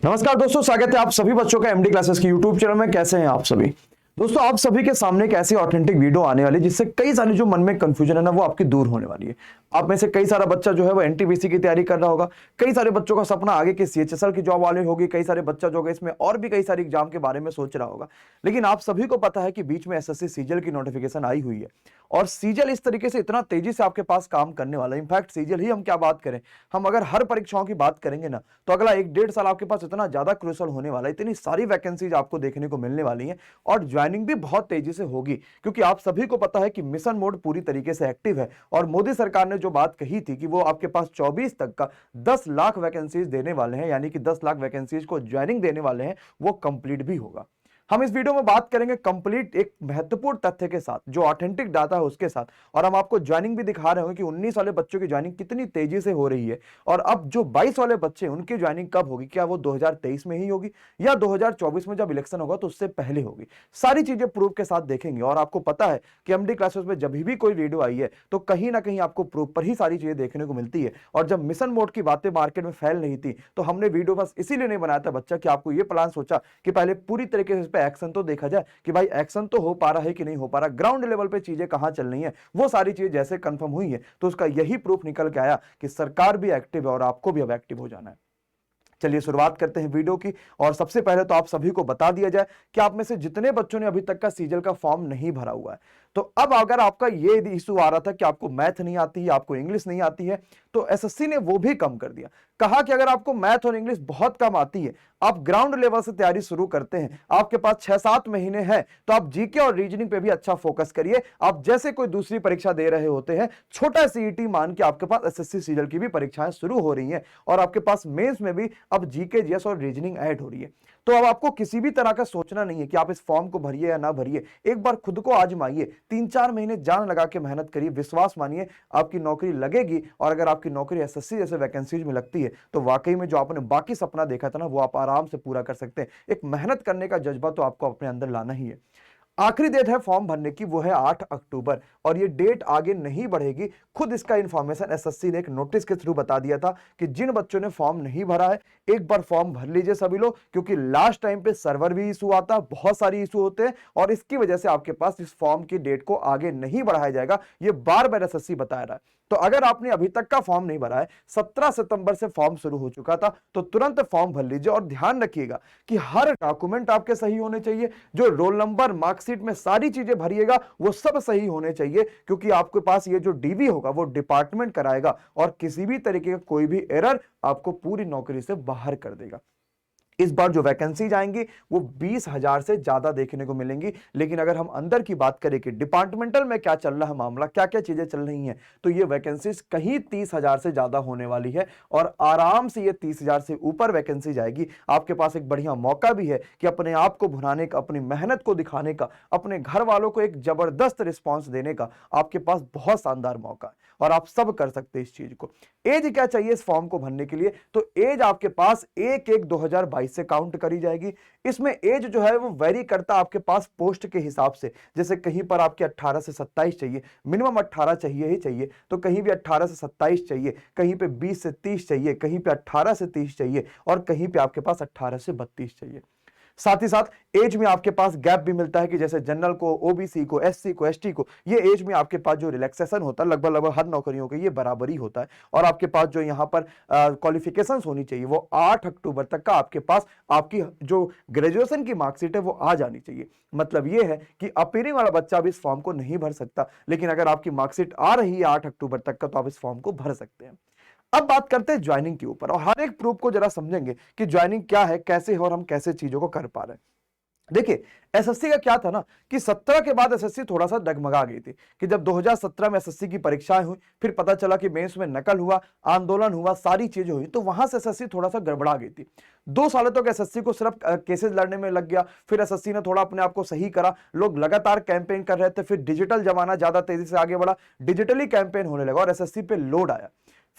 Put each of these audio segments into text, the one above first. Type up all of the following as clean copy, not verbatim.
नमस्कार दोस्तों, स्वागत है आप सभी बच्चों का एमडी क्लासेस की यूट्यूब चैनल में। कैसे हैं आप सभी दोस्तों? आप सभी के सामने एक ऐसी ऑथेंटिक वीडियो आने वाली है जिससे कई सारी जो मन में कंफ्यूजन है ना वो आपकी दूर होने वाली है। आप में से कई सारा बच्चा जो है वो एनटीपीसी की तैयारी कर रहा होगा, कई सारे बच्चों का सपना आगे के सीएचएसएल की जॉब वाले होगी, कई सारे बच्चा जो होगा इसमें और भी कई सारे एग्जाम के बारे में सोच रहा होगा। लेकिन आप सभी को पता है कि बीच में एसएससी सीजीएल की नोटिफिकेशन आई हुई है और सीजीएल इस तरीके से इतना तेजी से आपके पास काम करने वाला है। इनफैक्ट सीजीएल ही हम क्या बात करें, हम अगर हर परीक्षाओं की बात करेंगे ना तो अगला 1-1.5 साल आपके पास इतना ज्यादा क्रूशल होने वाला है, इतनी सारी वैकेंसीज आपको देखने को मिलने वाली हैं और ज्वाइनिंग भी बहुत तेजी से होगी। क्योंकि आप सभी को पता है कि मिशन मोड पूरी तरीके से एक्टिव है और मोदी सरकार ने जो बात कही थी कि वो आपके पास 24 तक का 10 लाख वैकेंसीज देने वाले हैं, यानी कि 10 लाख वैकेंसीज को ज्वाइनिंग देने वाले हैं, वो कंप्लीट भी होगा। हम इस वीडियो में बात करेंगे कंप्लीट एक महत्वपूर्ण तथ्य के साथ, जो ऑथेंटिक डाटा है उसके साथ, और हम आपको ज्वाइनिंग भी दिखा रहे होंगे कि 19 वाले बच्चों की ज्वाइनिंग कितनी तेजी से हो रही है और अब जो 22 वाले बच्चे उनकी ज्वाइनिंग कब होगी, क्या वो 2023 में ही होगी या 2024 में जब इलेक्शन होगा तो उससे पहले होगी। सारी चीजें प्रूफ के साथ देखेंगे और आपको पता है कि एमडी क्लासेस में जब भी कोई वीडियो आई है तो कहीं ना कहीं आपको प्रूफ पर ही सारी चीजें देखने को मिलती है। और जब मिशन मोड की बातें मार्केट में फैल रही थी तो हमने वीडियो बस इसीलिए नहीं बनाया था बच्चा कि आपको ये प्लान सोचा कि पहले पूरी तरीके से इस पर एक्शन तो देखा जाए कि भाई एक्शन तो हो पा रहा है कि नहीं हो पा रहा, ग्राउंड लेवल पे चीजें कहां चल रही हैं, वो सारी चीजें जैसे कंफर्म हुई है तो उसका यही प्रूफ निकल के आया कि सरकार भी एक्टिव है और आपको भी अब एक्टिव हो जाना है। चलिए शुरुआत करते हैं वीडियो की। और सबसे पहले तो आप सभी को बता दिया जाए कि आप में से जितने बच्चों ने अभी तक का सीजीएल का फॉर्म नहीं भरा हुआ है, तो अब अगर आपका ये इशू आ रहा था कि आपको मैथ नहीं आती है, आपको इंग्लिश नहीं आती है, तो एसएससी ने वो भी कम कर दिया। कहा कि अगर आपको मैथ और इंग्लिश बहुत कम आती है, आप ग्राउंड लेवल से तैयारी शुरू करते हैं, आपके पास 6-7 महीने हैं, तो आप जीके और रीजनिंग पे भी अच्छा फोकस करिए। आप जैसे कोई दूसरी परीक्षा दे रहे होते हैं, छोटा सीईटी मान के आपके पास एसएससी सीजीएल की भी परीक्षाएं शुरू हो रही हैं और आपके पास मेंस में भी अब जीके जीएस और रीजनिंग ऐड हो रही है। तो अब आपको किसी भी तरह का सोचना नहीं है कि आप इस फॉर्म को भरिए या ना भरिए। एक बार खुद को आजमाइए, 3-4 महीने जान लगा के मेहनत करिए, विश्वास मानिए आपकी नौकरी लगेगी। और अगर आपकी नौकरी एसएससी जैसे वैकेंसीज में लगती है तो वाकई में जो आपने बाकी सपना देखा था ना वो आप आराम से पूरा कर सकते हैं। एक मेहनत करने का जज्बा तो आपको अपने अंदर लाना ही है। आखिरी डेट है फॉर्म भरने की, वो है 8 अक्टूबर और ये डेट आगे नहीं बढ़ेगी। खुद इसका इंफॉर्मेशन एसएससी ने एक नोटिस के थ्रू बता दिया था कि जिन बच्चों ने फॉर्म नहीं भरा है एक बार फॉर्म भर लीजिए सभी लोग, क्योंकि लास्ट टाइम पे सर्वर भी इशू आता है, बहुत सारी इशू होते हैं और इसकी वजह से आपके पास इस फॉर्म की डेट को आगे नहीं बढ़ाया जाएगा। ये बार बार एसएससी बता रहा है। तो अगर आपने अभी तक का फॉर्म नहीं भरा है, 17 सितंबर से फॉर्म शुरू हो चुका था, तो तुरंत फॉर्म भर लीजिए। और ध्यान रखिएगा कि हर डॉक्यूमेंट आपके सही होने चाहिए, जो रोल नंबर मार्कशीट में सारी चीजें भरिएगा वो सब सही होने चाहिए, क्योंकि आपके पास ये जो डीवी होगा वो डिपार्टमेंट कराएगा और किसी भी तरीके का कोई भी एरर आपको पूरी नौकरी से बाहर कर देगा। इस बार जो वैकेंसीज आएंगी वो 20,000 से ज्यादा देखने को मिलेंगी। लेकिन अगर हम अंदर की बात करें कि डिपार्टमेंटल में क्या चल रहा है मामला, क्या क्या चीजें चल रही हैं, तो ये वैकेंसीज कहीं 30,000 से ज्यादा होने वाली है और आराम से ये 30,000 से ऊपर वैकेंसी जाएगी। आपके पास एक बढ़िया मौका भी है कि अपने आप को भुनाने का, अपनी मेहनत को दिखाने का, अपने घर वालों को एक जबरदस्त रिस्पॉन्स देने का आपके पास बहुत शानदार मौका है और आप सब कर सकते हैं इस चीज को। एज क्या चाहिए इस फॉर्म को भरने के लिए, तो एज आपके पास 1/1/2022 से काउंट करी जाएगी। इसमें एज जो है वो वेरी करता आपके पास पोस्ट के हिसाब से, जैसे कहीं पर आपके 18 से 27 चाहिए, मिनिमम 18 चाहिए ही चाहिए, तो कहीं भी 18 से 27 चाहिए, कहीं पे 20 से 30 चाहिए, कहीं पे 18 से 30 चाहिए और कहीं पे आपके पास 18 से 32 चाहिए। साथ ही साथ एज में आपके पास गैप भी मिलता है कि जैसे जनरल को, ओबीसी को, एससी को, एसटी को, ये एज में आपके पास जो रिलैक्सेशन होता है लगभग लगभग हर नौकरियों के ये बराबरी होता है। और आपके पास जो यहाँ पर क्वालिफिकेशंस होनी चाहिए वो 8 अक्टूबर तक का आपके पास आपकी जो ग्रेजुएशन की मार्कशीट है वो आ जानी चाहिए। मतलब ये है कि अपीयरिंग वाला बच्चा भी इस फॉर्म को नहीं भर सकता, लेकिन अगर आपकी मार्कशीट आ रही है 8 अक्टूबर तक का तो आप इस फॉर्म को भर सकते हैं। अब बात करते हैं ज्वाइनिंग के ऊपर और हर एक प्रूफ को जरा समझेंगे कि ज्वाइनिंग क्या है, कैसे है और हम कैसे चीजों को कर पा रहे हैं। देखिए एसएससी का क्या था ना कि 17 के बाद एसएससी थोड़ा सा डगमगा गई थी कि जब 2017 में एसएससी की परीक्षाएं हुई, फिर पता चला कि मेंस में नकल हुआ, आंदोलन हुआ, सारी चीजें हुई, तो वहां से एसएससी थोड़ा सा गड़बड़ा गई थी। 2 सालों तक एसएससी को सिर्फ केसेस लड़ने में लग गया। फिर एसएससी ने थोड़ा अपने आप को सही करा, लोग लगातार कैंपेन कर रहे थे। फिर डिजिटल जमाना ज्यादा तेजी से आगे बढ़ा, डिजिटली कैंपेन होने लगा और एसएससी पे लोड आया।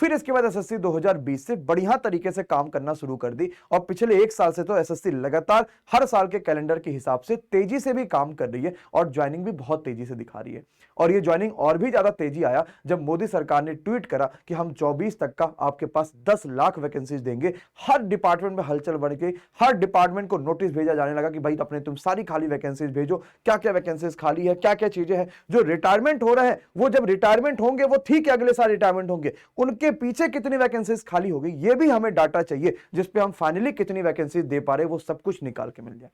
फिर इसके बाद एसएससी 2020 से बढ़िया तरीके से काम करना शुरू कर दी और पिछले एक साल से तो एसएससी लगातार हर साल के कैलेंडर के हिसाब से तेजी से भी काम कर रही है और ज्वाइनिंग भी बहुत तेजी से दिखा रही है। और ये ज्वाइनिंग और भी ज्यादा तेजी आया जब मोदी सरकार ने ट्वीट करा कि हम 24 तक का आपके पास 10 लाख वैकेंसीज देंगे। हर डिपार्टमेंट में हलचल बढ़ गई, हर डिपार्टमेंट को नोटिस भेजा जाने लगा कि भाई अपने तुम सारी खाली वैकेंसीज भेजो, क्या क्या वैकेंसीज खाली है, क्या क्या चीजें हैं। जो रिटायरमेंट हो रहे हैं वो जब रिटायरमेंट होंगे वो ठीक है, अगले साल रिटायरमेंट होंगे, उनके पीछे कितनी वैकेंसीज खाली हो गई ये भी हमें डाटा चाहिए, जिसपे हम फाइनली कितनी वैकेंसीज दे पा रहे वो सब कुछ निकाल के मिल जाए।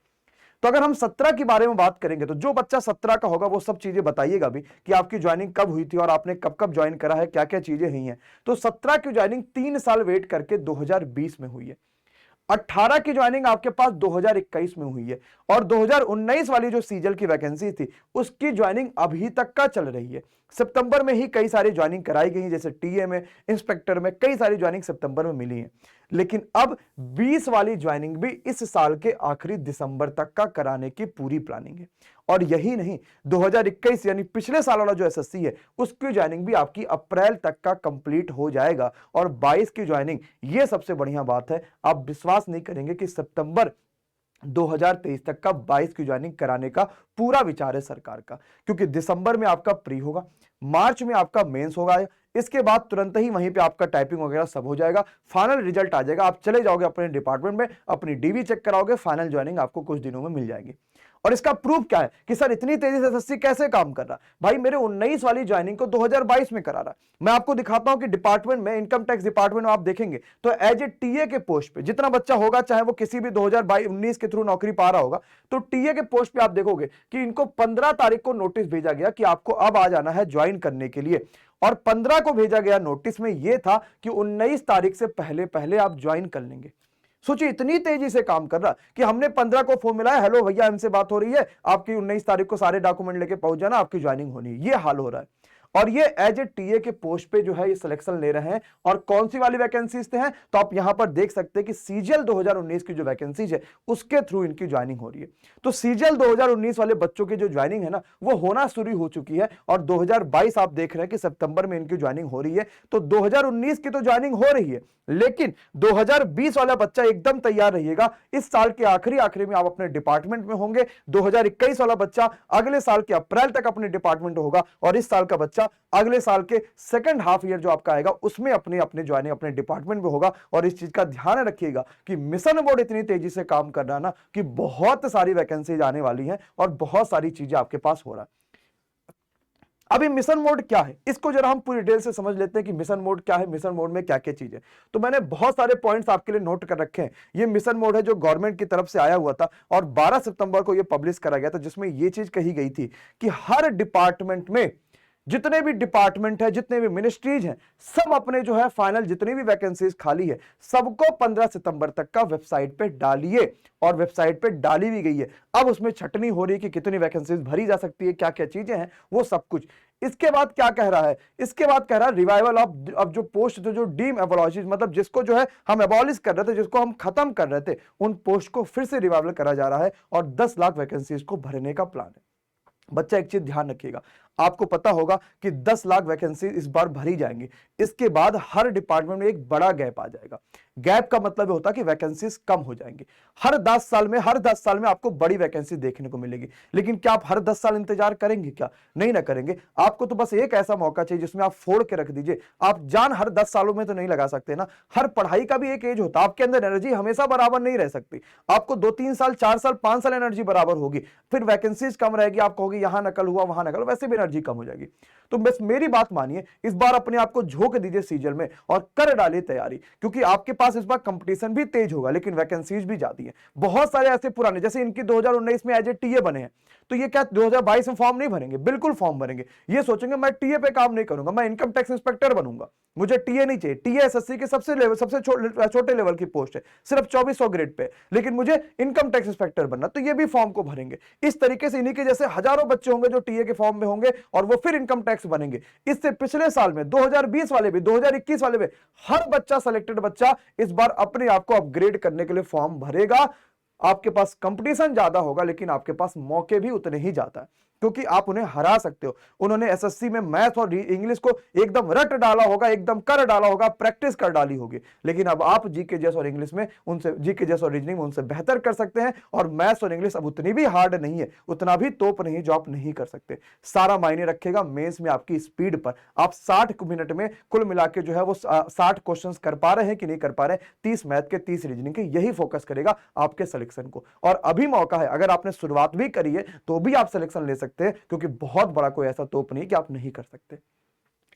तो अगर हम 17 के बारे में बात करेंगे तो जो बच्चा 17 का होगा वो सब चीजें बताइएगा भी कि आपकी ज्वाइनिंग कब हुई थी और आपने कब कब ज्वाइन करा है, क्या क्या चीजें हुई हैं। तो 17 की ज्वाइनिंग 3 साल वेट करके 2020 में हुई है। 18 की ज्वाइनिंग आपके पास 2021 में हुई है और 2019 वाली जो सीजल की वैकेंसी थी उसकी ज्वाइनिंग अभी तक का चल रही है। सितंबर में ही कई सारी ज्वाइनिंग कराई गई, जैसे टीए में, इंस्पेक्टर में, कई सारी ज्वाइनिंग सितंबर में मिली है। लेकिन अब 20 वाली ज्वाइनिंग भी इस साल के आखिरी दिसंबर तक का कराने की पूरी प्लानिंग है। और यही नहीं, 2021 यानी पिछले साल वाला जो एसएससी है उसकी ज्वाइनिंग भी आपकी अप्रैल तक का कंप्लीट हो जाएगा। और 22 की ज्वाइनिंग, ये सबसे बढ़िया बात है, आप विश्वास नहीं करेंगे कि सितंबर 2023 तक का 22 की ज्वाइनिंग कराने का पूरा विचार है सरकार का, क्योंकि दिसंबर में आपका प्री होगा, मार्च में आपका मेंस होगा, इसके बाद तुरंत ही वहीं पे आपका टाइपिंग वगैरह सब हो जाएगा, फाइनल रिजल्ट आ जाएगा, आप चले जाओगे अपने डिपार्टमेंट में, अपनी डीवी चेक कराओगे, फाइनल ज्वाइनिंग आपको कुछ दिनों में मिल जाएगी। और इसका प्रूफ क्या है कि सर इतनी तेजी से एसएससी कैसे काम कर रहा? भाई मेरे 19 वाली ज्वाइनिंग को 2022 में करा रहा। मैं आपको दिखाता हूं कि डिपार्टमेंट में, इनकम टैक्स डिपार्टमेंट में आप देखेंगे तो एज ए टीए के पोस्ट पे जितना बच्चा होगा, चाहे वो किसी भी 2019 के थ्रू नौकरी पा रहा होगा, तो टीए के पोस्ट पे आप देखोगे कि इनको 15 तारीख को नोटिस भेजा गया कि आपको अब आ जाना है ज्वाइन करने के लिए। और 15 को भेजा गया नोटिस में यह था कि 19 तारीख से पहले पहले आप ज्वाइन कर लेंगे। सोचिए इतनी तेजी से काम कर रहा कि हमने 15 को फोन मिलाया, हेलो भैया हमसे बात हो रही है, आपकी 19 तारीख को सारे डॉक्यूमेंट लेके पहुंच जाना, आपकी ज्वाइनिंग होनी है। ये हाल हो रहा है। और ये एज ए टीए के पोस्ट पे जो है ये सिलेक्शन ले रहे हैं। और कौन सी वाली वैकेंसीज हैं तो आप यहां पर देख सकते हैं कि सीजीएल 2019 की जो वैकेंसीज है उसके थ्रू इनकी ज्वाइनिंग हो रही है। तो सीजीएल 2019 वाले बच्चों की जो ज्वाइनिंग है ना वो होना शुरू हो चुकी है और 2022 आप देख रहे हैं कि सितंबर में इनकी ज्वाइनिंग हो रही है। तो 2019 की तो ज्वाइनिंग हो रही है, लेकिन 2020 वाला बच्चा एकदम तैयार रहिएगा, इस साल के आखिरी में आप अपने डिपार्टमेंट में होंगे। 2021 वाला बच्चा अगले साल के अप्रैल तक अपने डिपार्टमेंट होगा और इस साल का बच्चा अगले साल के सेकंड हाफ ईयर जो आपका आएगा उसमें अपने ज्वाइनिंग अपने डिपार्टमेंट में होगा। और इस चीज का ध्यान रखिएगा कि मिशन मोड इतनी तेजी से काम कर रहा है ना कि बहुत सारी वैकेंसीज आने वाली हैं और बहुत सारी चीजें आपके पास हो रहा है। अभी मिशन मोड क्या है इसको जरा हम पूरी डिटेल से समझ लेते हैं कि मिशन मोड क्या है, मिशन मोड में क्या क्या चीज है। तो मैंने बहुत सारे पॉइंट्स आपके लिए नोट कर रखे हैं। ये मिशन मोड है जो गवर्नमेंट की तरफ से आया हुआ था और 12 सितंबर को ये पब्लिश करा गया था, जिसमें ये चीज कही गई थी कि हर डिपार्टमेंट में जितने भी डिपार्टमेंट है, जितने भी मिनिस्ट्रीज हैं, सब अपने जो है फाइनल जितनी भी वैकेंसीज खाली है सबको 15 सितंबर तक का वेबसाइट पे डालिए। और वेबसाइट पे डाली भी गई है। अब उसमें छटनी हो रही है कि कितनी वैकेंसीज भरी जा सकती है, क्या क्या चीजें हैं, वो सब कुछ। इसके बाद क्या कह रहा है? इसके बाद कह रहा है रिवाइवल ऑफ अब जो पोस्ट जो डीम एबोलिश, मतलब जिसको जो है हम एबॉलिश कर रहे थे, जिसको हम खत्म कर रहे थे, उन पोस्ट को फिर से रिवाइवल करा जा रहा है और 10 लाख वैकेंसीज को भरने का प्लान है। बच्चा एक चीज ध्यान रखिएगा, आपको पता होगा कि 10 लाख वैकेंसी इस बार भरी जाएंगी। इसके बाद हर डिपार्टमेंट में एक बड़ा गैप आ जाएगा। गैप का मतलब होता है कि वैकेंसीज कम हो जाएंगी। हर 10 साल में आपको बड़ी वैकेंसी देखने को मिलेगी। लेकिन क्या आप हर 10 साल इंतजार करेंगे? क्या नहीं ना करेंगे। आपको तो बस एक ऐसा मौका चाहिए जिसमें आप फोड़ के रख दीजिए। आप जान हर 10 सालों में तो नहीं लगा सकते ना। हर पढ़ाई का भी एक एज होता है, आपके अंदर एनर्जी हमेशा बराबर नहीं रह सकती। आपको 2-3 साल, 4 साल, 5 साल एनर्जी बराबर होगी, फिर वैकेंसीज कम रहेगी, आप कहोगे यहां नकल हुआ वहां नकल, वैसे भी एनर्जी कम हो जाएगी। तो बस मेरी बात मानिए, इस बार अपने आप को झोंक दीजिए सीजल में और कर डालिए तैयारी, क्योंकि आपके पास इस बार कंपटीशन भी तेज होगा लेकिन वैकेंसीज भी ज्यादा है। बहुत सारे ऐसे पुराने, जैसे इनकी 2019 में एज ए टीए बने हैं, तो ये क्या 2022 में फॉर्म नहीं भरेंगे? बिल्कुल फॉर्म भरेंगे। ये सोचेंगे मैं टीए पे काम नहीं करूंगा, मैं इनकम टैक्स इंस्पेक्टर बनूंगा, मुझे टीए नहीं चाहिए। टीए एसएससी के सबसे छोटे लेवल की पोस्ट है, सिर्फ 2400 ग्रेड पे, लेकिन मुझे इनकम टैक्स इंस्पेक्टर बनना, तो ये भी फॉर्म को भरेंगे। इस तरीके से इन्हीं के जैसे हजारों बच्चे होंगे जो टीए के फॉर्म में होंगे और वो फिर इनकम टैक्स बनेंगे। इससे पिछले साल में 2020 वाले भी, 2021 वाले भी, हर बच्चा, सेलेक्टेड बच्चा इस बार अपने आप को अपग्रेड करने के लिए फॉर्म भरेगा। आपके पास कंपटीशन ज्यादा होगा लेकिन आपके पास मौके भी उतने ही ज्यादा है। क्योंकि आप उन्हें हरा सकते हो। उन्होंने एसएससी में मैथ और इंग्लिश को एकदम रट डाला होगा, एकदम कर डाला होगा, प्रैक्टिस कर डाली होगी, लेकिन अब आप जीके जैस और इंग्लिश में उनसे, जीके जैस और रीजनिंग में उनसे बेहतर कर सकते हैं। और मैथ्स और इंग्लिश अब उतनी भी हार्ड नहीं है, उतना भी तोप नहीं जो आप नहीं कर सकते। सारा मायने रखेगा मेंस में आपकी स्पीड पर। आप 60 मिनट में कुल मिला के जो है वो 60 क्वेश्चन कर पा रहे हैं कि नहीं कर पा रहे, 30 मैथ के 30 रीजनिंग के, यही फोकस करेगा आपके सिलेक्शन को। और अभी मौका है, अगर आपने शुरुआत भी करी है तो भी आप सिलेक्शन ले सकते हैं, क्योंकि बहुत बड़ा कोई ऐसा तोप नहीं कि आप नहीं कर सकते।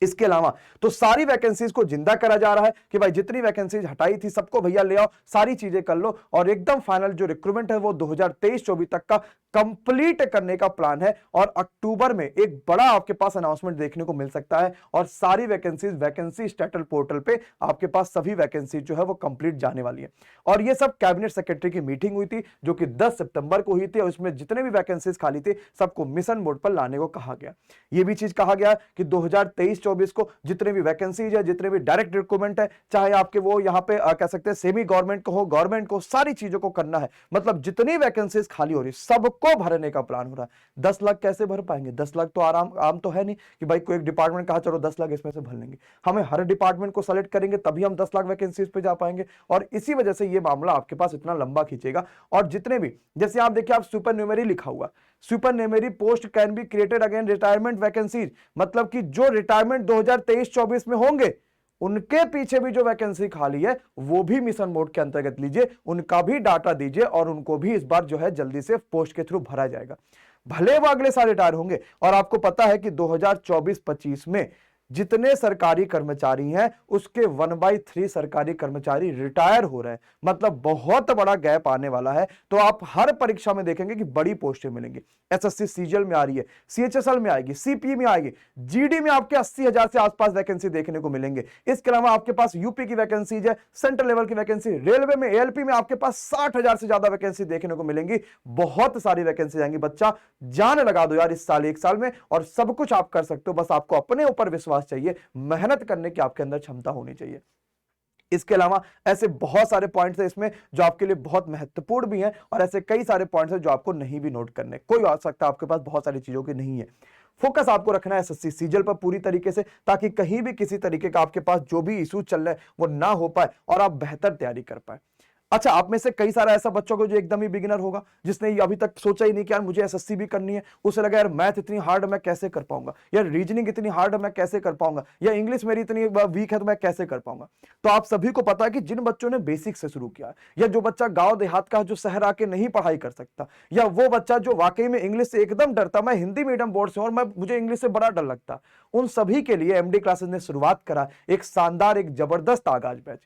इसके अलावा तो सारी वैकेंसीज को जिंदा करा जा रहा है कि भाई जितनी वैकेंसीज हटाई थी सबको भैया ले आओ, सारी चीजें कर लो, और एकदम फाइनल जो रिक्रूटमेंट है वो 2023-24 तक का कंप्लीट करने का प्लान है। और अक्टूबर में एक बड़ा आपके पास अनाउंसमेंट देखने को मिल सकता है, और सारी वैकेंसीज वैकेंसी स्टेटल पोर्टल पे आपके पास सभी वैकेंसी जो है वो कंप्लीट जाने वाली है। और ये सब कैबिनेट सेक्रेटरी की मीटिंग हुई थी जो कि 10 सितंबर को हुई थी, और उसमें जितने भी वैकेंसीज खाली थे सबको मिशन मोड पर लाने को कहा गया। ये भी चीज कहा गया कि 2023-24 को जितने भी वैकेंसीज है, जितने भी डायरेक्ट रिक्रूटमेंट है, चाहे आपके वो यहाँ पे कह सकते हैं सेमी गवर्नमेंट को हो, गवर्नमेंट को, सारी चीजों को करना है। मतलब जितनी वैकेंसीज खाली हो रही सबको भरने का प्लान हो रहा है। 10 लाख कैसे भर पाएंगे? 10 लाख तो आम तो है नहीं कि भाई कोई एक डिपार्टमेंट कहा चलो 10 लाख इसमें से भर लेंगे। हमें हर डिपार्टमेंट को सेलेक्ट करेंगे तभी हम 10 लाख वैकेंसीज पे जा पाएंगे, और इसी वजह से ये मामला आपके पास इतना लंबा खींचेगा। और जितने भी, जैसे आप देखिए, आप सुपर न्यूमेरी लिखा हुआ, supernumerary post can be created against retirement vacancies, मतलब कि जो रिटायरमेंट 2023-24 में होंगे उनके पीछे भी जो वैकेंसी खाली है वो भी मिशन मोड के अंतर्गत लीजिए, उनका भी डाटा दीजिए, और उनको भी इस बार जो है जल्दी से पोस्ट के थ्रू भरा जाएगा। भले वो अगले साल रिटायर होंगे, और आपको पता है कि 2024-25 में जितने सरकारी कर्मचारी हैं उसके 1/3 सरकारी कर्मचारी रिटायर हो रहे हैं, मतलब बहुत बड़ा गैप आने वाला है। तो आप हर परीक्षा में देखेंगे कि बड़ी पोस्टें मिलेंगी। एसएससी सीजीएल में आ रही है, सीएचएसएल में आएगी, सीपी में आएगी, जीडी में आपके 80,000 से आसपास वैकेंसी देखने को मिलेंगे। इसके अलावा आपके पास यूपी की वैकेंसीज है, सेंट्रल लेवल की वैकेंसी, रेलवे में, एएलपी में आपके पास 60,000 से ज्यादा वैकेंसी देखने को मिलेंगी। बहुत सारी वैकेंसी आएंगी। बच्चा जान लगा दो यार इस साल, एक साल में, और सब कुछ आप कर सकते हो। बस आपको अपने ऊपर विश्वास चाहिए, मेहनत करने की आपके अंदर क्षमता होनी चाहिए। इसके अलावा ऐसे बहुत सारे पॉइंट्स हैं इसमें जो आपके लिए बहुत महत्वपूर्ण भी हैं, और ऐसे कई सारे पॉइंट्स हैं जो आपको नहीं भी नोट करने। कोई आ सकता है आपके पास बहुत सारी चीजों की नहीं है। फोकस आपको रखना है एसएससी सीजीएल पर पूरी तरीके से, ताकि कहीं भी किसी तरीके का आपके पास जो भी इशू चल रहा है वो ना हो पाए और आप बेहतर तैयारी कर पाए। अच्छा, आप में से कई सारा ऐसा बच्चों को जो एकदम ही बिगिनर होगा, जिसने अभी तक सोचा ही नहीं कि यार मुझे एसएससी भी करनी है, उसे लगा यार मैथ इतनी हार्ड मैं कैसे कर पाऊंगा, या रीजनिंग इतनी हार्ड मैं कैसे कर पाऊंगा, या इंग्लिश मेरी इतनी वीक है तो मैं कैसे कर पाऊंगा। तो आप सभी को पता है कि जिन बच्चों ने बेसिक से शुरू किया, या जो बच्चा गांव देहात का जो शहर आके नहीं पढ़ाई कर सकता, या वो बच्चा जो वाकई में इंग्लिश से एकदम डरता, मैं हिंदी मीडियम बोर्ड से और मुझे इंग्लिश से बड़ा डर लगता, उन सभी के लिए एमडी क्लासेस ने शुरुआत करा एक शानदार, एक जबरदस्त आगाज बैच।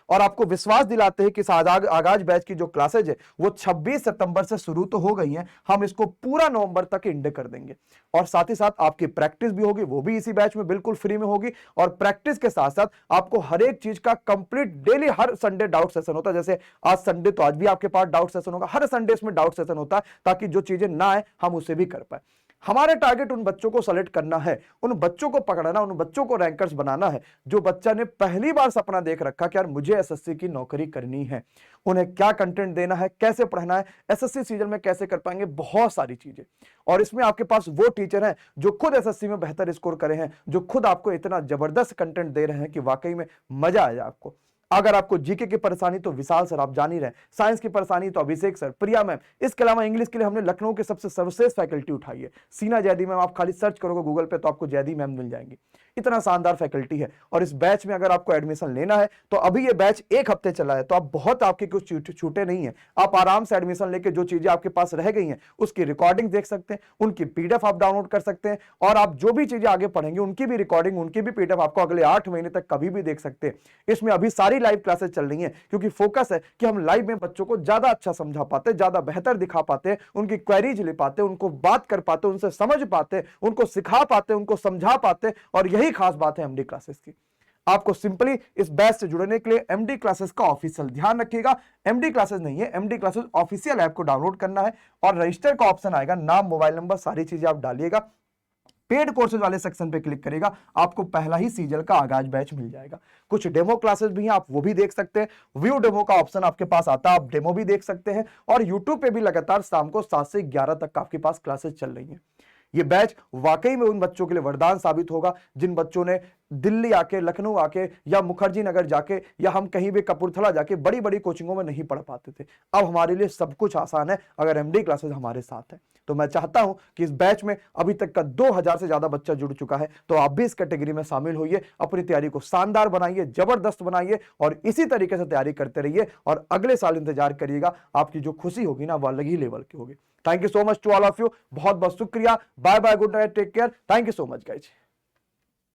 और आपको विश्वास दिलाते हैं कि आगाज बैच की जो क्लासेज है वो 26 सितंबर से शुरू तो हो गई हैं, हम इसको पूरा नवंबर तक एंड कर देंगे। और साथ ही साथ आपकी प्रैक्टिस भी होगी, वो भी इसी बैच में बिल्कुल फ्री में होगी। और प्रैक्टिस के साथ साथ आपको हर एक चीज का कंप्लीट डेली, हर संडे डाउट सेशन होता है। जैसे आज संडे तो आज भी आपके पास डाउट सेशन होगा, हर संडे इसमें डाउट सेशन होता है, ताकि जो चीजें ना आए हम उसे भी कर पाए। हमारे टारगेट उन बच्चों को सेलेक्ट करना है, उन बच्चों को पकड़ना, उन बच्चों को रैंकर्स बनाना है जो बच्चा ने पहली बार सपना देख रखा कि यार मुझे एसएससी की नौकरी करनी है। उन्हें क्या कंटेंट देना है, कैसे पढ़ना है, एसएससी सीजन में कैसे कर पाएंगे, बहुत सारी चीजें। और इसमें आपके पास वो टीचर हैं जो खुद एसएससी में बेहतर स्कोर करे हैं, जो खुद आपको इतना जबरदस्त कंटेंट दे रहे हैं कि वाकई में मजा आ जाए आपको। अगर आपको जीके की परेशानी तो विशाल सर, आप जान ही रहे, साइंस की परेशानी तो अभिषेक सर, प्रिया मैम। इसके अलावा इंग्लिश के लिए हमने लखनऊ के सबसे सर्वश्रेष्ठ फैकल्टी उठाई है, सीना जैदी मैम। आप खाली सर्च करोगे गूगल पे तो आपको जैदी मैम मिल जाएंगी। इतना शानदार फैकल्टी है। और इस बैच में अगर आपको एडमिशन लेना है तो अभी ये बैच 1 हफ्ते चला है, तो आप बहुत, आपके कुछ छूटे नहीं है। आप आराम से एडमिशन लेके जो चीजें आपके पास रह गई हैं उसकी रिकॉर्डिंग देख सकते हैं, उनकी पीडीएफ आप डाउनलोड कर सकते हैं, और आप जो भी चीजें आगे पढ़ेंगे उनकी भी रिकॉर्डिंग, उनकी भी पीडीएफ आपको अगले 8 महीने तक कभी भी देख सकते हैं। इसमें अभी सारी लाइव क्लासेस चल रही हैं, क्योंकि फोकस है कि हम लाइव में बच्चों को ज्यादा अच्छा समझा पाते, ज्यादा बेहतर दिखा पाते, उनकी क्वेरीज ले पाते, उनको बात कर पाते, उनसे समझ पाते, उनको सिखा पाते, उनको समझा पाते। और यही खास बात है एमडी क्लासेस की। आपको सिंपली इस बैच से जुड़ने के लिए एमडी क्लासेस का ऑफिशियल, ध्यान रखिएगा एमडी क्लासेस नहीं है, एमडी क्लासेस ऑफिशियल ऐप को डाउनलोड करना है, और रजिस्टर का ऑप्शन आएगा, नाम, मोबाइल नंबर, सारी चीजें आप डालिएगा। पेड कोर्सेज वाले सेक्शन पे क्लिक करेगा, आपको पहला ही सीजन का आगाज बैच मिल जाएगा। कुछ डेमो क्लासेस भी हैं, आप वो भी देख सकते हैं। व्यू डेमो का ऑप्शन आपके पास आता है, आप डेमो भी देख सकते हैं। और यूट्यूब पे भी लगातार शाम को 7 से 11 तक आपके पास क्लासेस चल रही हैं। ये बैच वाकई में उन बच्चों के लिए वरदान साबित होगा जिन बच्चों ने दिल्ली आके, लखनऊ आके या मुखर्जी नगर जाके या हम कहीं भी कपूरथला जाके बड़ी बड़ी कोचिंगों में नहीं पढ़ पाते थे। अब हमारे लिए सब कुछ आसान है अगर एमडी क्लासेस हमारे साथ है। तो मैं चाहता हूं कि इस बैच में अभी तक का 2000 से ज्यादा बच्चा जुड़ चुका है, तो आप भी इस कैटेगरी में शामिल होइए, अपनी तैयारी को शानदार बनाइए, जबरदस्त बनाइए और इसी तरीके से तैयारी करते रहिए और अगले साल इंतजार करिएगा। आपकी जो खुशी होगी ना वो अलग ही लेवल की होगी। Thank you so much to all of you, बहुत बहुत शुक्रिया। Bye bye, good night, take care, thank you so much guys.